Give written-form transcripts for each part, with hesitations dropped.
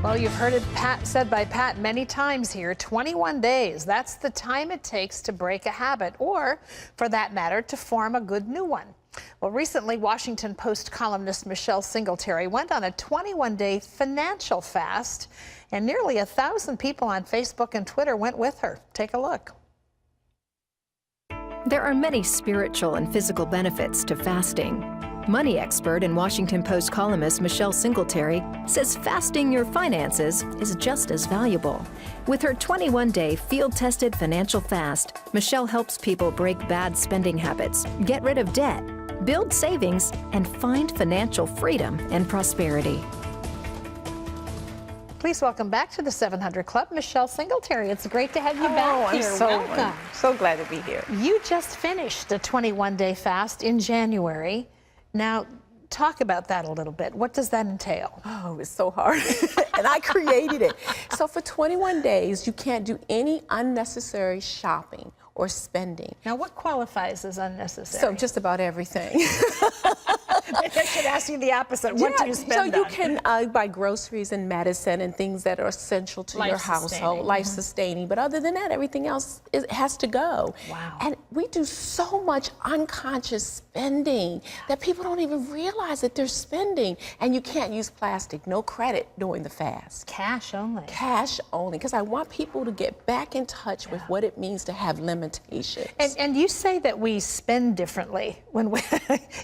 Well, you've heard it said by Pat many times here, 21 days. That's the time it takes to break a habit, or for that matter, to form a good new one. Well, recently, Washington Post columnist Michelle Singletary went on a 21-day financial fast, and nearly 1,000 people on Facebook and Twitter went with her. Take a look. There are many spiritual and physical benefits to fasting. Money expert and Washington Post columnist Michelle Singletary says fasting your finances is just as valuable. With her 21-day field-tested financial fast, Michelle helps people break bad spending habits, get rid of debt, build savings, and find financial freedom and prosperity. Please welcome back to the 700 Club, Michelle Singletary. It's great to have you back here. Welcome. So glad to be here. You just finished a 21-day fast in January. Now, talk about that a little bit. What does that entail? Oh, it was so hard. And I created it. So for 21 days, you can't do any unnecessary shopping or spending. Now, what qualifies as unnecessary? So just about everything. I should ask you the opposite. What do you spend So you on? can buy groceries and medicine and things that are essential to your household, life-sustaining. But other than that, everything else has to go. Wow. And we do so much unconscious spending that people don't even realize that they're spending. And you can't use plastic, no credit during the fast. Cash only. Cash only, because I want people to get back in touch with what it means to have limitations. And you say that we spend differently when we,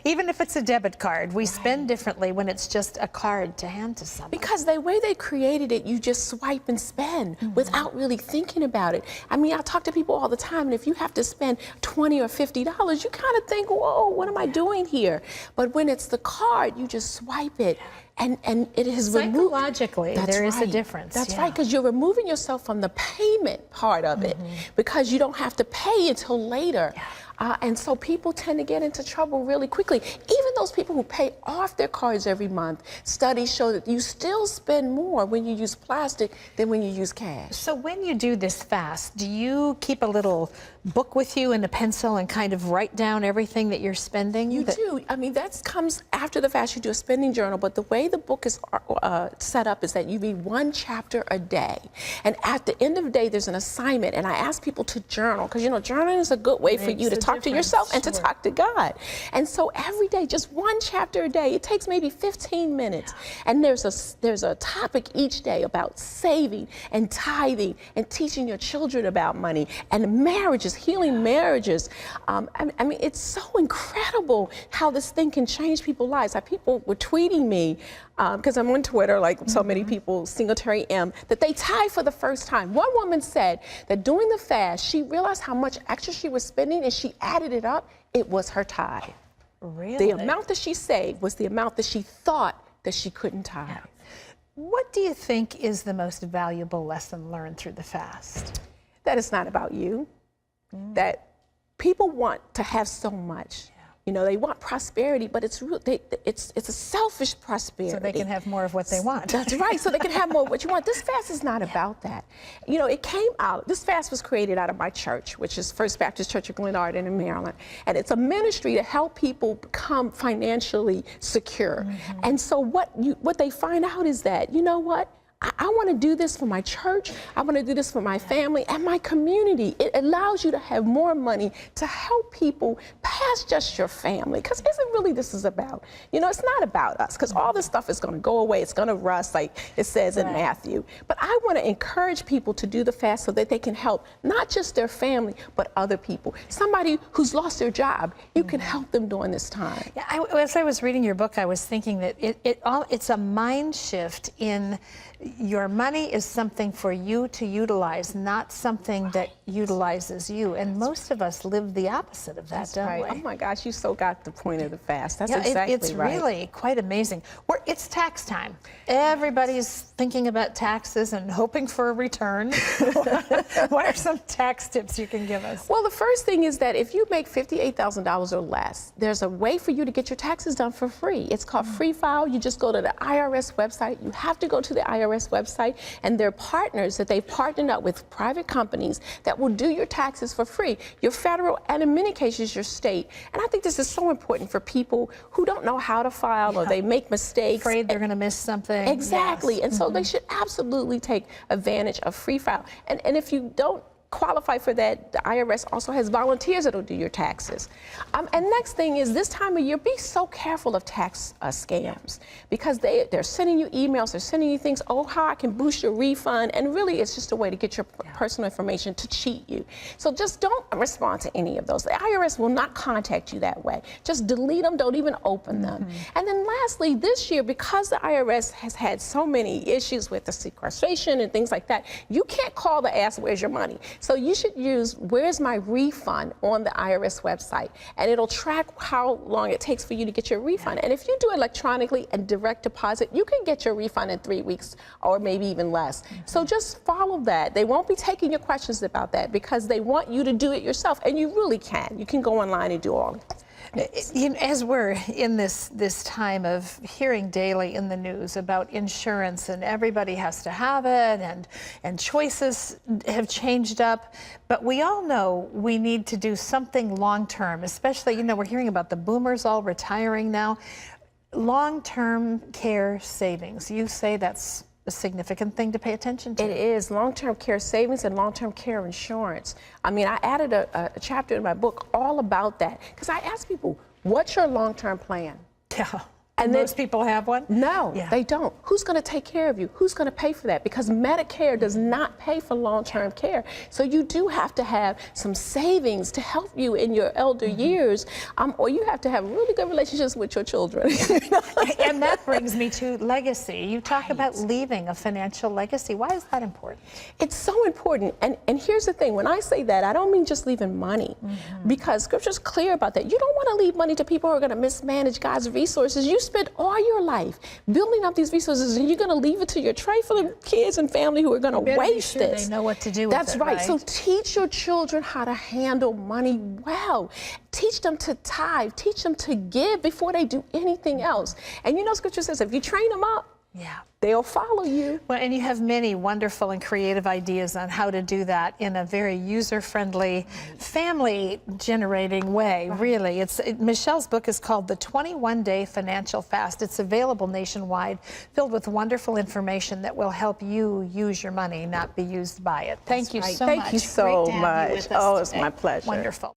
even if it's a debit card, we spend differently when it's just a card to hand to someone. Because the way they created it, you just swipe and spend without really thinking about it. I mean, I talk to people all the time, and if you have to spend $20 or $50, you kind of think, whoa, what am I doing here? But when it's the card, you just swipe it. And it is removed. Psychologically, there is a difference. That's right, because you're removing yourself from the payment part of it, because you don't have to pay until later. And so people tend to get into trouble really quickly. Even those people who pay off their cards every month, studies show that you still spend more when you use plastic than when you use cash. So when you do this fast, do you keep a little book with you and a pencil and kind of write down everything that you're spending? You do. I mean, that comes after the fast. You do a spending journal, but the way the book is set up is that you read one chapter a day. And at the end of the day, there's an assignment, and I ask people to journal, because, you know, journaling is a good way for you to talk to yourself and to talk to God. And so every day, just one chapter a day, it takes maybe 15 minutes. And there's a topic each day about saving and tithing and teaching your children about money and marriages, healing marriages. I mean, it's so incredible how this thing can change people's lives. People were tweeting me, because I'm on Twitter, like so many people, Singletary M, that they tithe for the first time. One woman said that during the fast, she realized how much extra she was spending, and she added it up. It was her tithe. Really? The amount that she saved was the amount that she thought that she couldn't tithe. Yeah. What do you think is the most valuable lesson learned through the fast? That it's not about you. That people want to have so much. You know, they want prosperity, but it's a selfish prosperity. So they can have more of what they want. That's right, so they can have more of what you want. This fast is not about that. You know, it came out, this fast was created out of my church, which is First Baptist Church of Glenarden in Maryland. And it's a ministry to help people become financially secure. And so what they find out is that, you know what? I want to do this for my church. I want to do this for my family and my community. It allows you to have more money to help people past just your family. Because isn't really this is about? You know, it's not about us, because all this stuff is going to go away. It's going to rust, like it says in Matthew. But I want to encourage people to do the fast so that they can help not just their family, but other people. Somebody who's lost their job, you can help them during this time. Yeah, as I was reading your book, I was thinking that it's a mind shift in your money is something for you to utilize, not something that utilizes you. And most of us live the opposite of that, don't we? Oh my gosh, you so got the point of the fast. That's exactly it's right. really quite amazing. It's tax time. Everybody's thinking about taxes and hoping for a return. What are some tax tips you can give us? Well, the first thing is that if you make $58,000 or less, there's a way for you to get your taxes done for free. It's called Free File. You just go to the IRS website. You have to go to the IRS website, and they're partners that they've partnered up with private companies that will do your taxes for free, your federal, and in many cases your state. And I think this is so important for people who don't know how to file or they make mistakes. Afraid they're going to miss something. Exactly. And so So they should absolutely take advantage of free file. And if you don't qualify for that, the IRS also has volunteers that'll do your taxes. And next thing is, this time of year, be so careful of tax scams, because they're sending you emails, they're sending you things, oh, how I can boost your refund, and really it's just a way to get your personal information to cheat you. So just don't respond to any of those. The IRS will not contact you that way. Just delete them, don't even open them. And then lastly, this year, because the IRS has had so many issues with the sequestration and things like that, you can't call to ask, where's your money? So you should use where's my refund on the IRS website, and it'll track how long it takes for you to get your refund. And if you do electronically and direct deposit, you can get your refund in 3 weeks or maybe even less. So just follow that. They won't be taking your questions about that, because they want you to do it yourself, and you really can. You can go online and do all. As we're in this time of hearing daily in the news about insurance, and everybody has to have it, and choices have changed up, but we all know we need to do something long term, especially, we're hearing about the boomers all retiring now. Long-term care savings, you say that's a significant thing to pay attention to. It is long-term care savings and long-term care insurance. I mean, I added a chapter in my book all about that, because I ask people, what's your long-term plan? Yeah. And most people have one? No, they don't. Who's going to take care of you? Who's going to pay for that? Because Medicare does not pay for long-term care. So you do have to have some savings to help you in your elder years, or you have to have really good relationships with your children. And that brings me to legacy. You talk about leaving a financial legacy. Why is that important? It's so important. And here's the thing. When I say that, I don't mean just leaving money, because Scripture's clear about that. You don't want to leave money to people who are going to mismanage God's resources. You spend all your life building up these resources, and you're going to leave it to your trifling kids and family who are going to waste this. They know what to do with That's it, right. right? So teach your children how to handle money well. Teach them to tithe. Teach them to give before they do anything else. And Scripture says if you train them up, they'll follow you. Well, and you have many wonderful and creative ideas on how to do that in a very user-friendly, family-generating way, really. Michelle's book is called The 21-Day Financial Fast. It's available nationwide, filled with wonderful information that will help you use your money, not be used by it. Thank you so much. Thank you so much. Oh, it's my pleasure. Wonderful.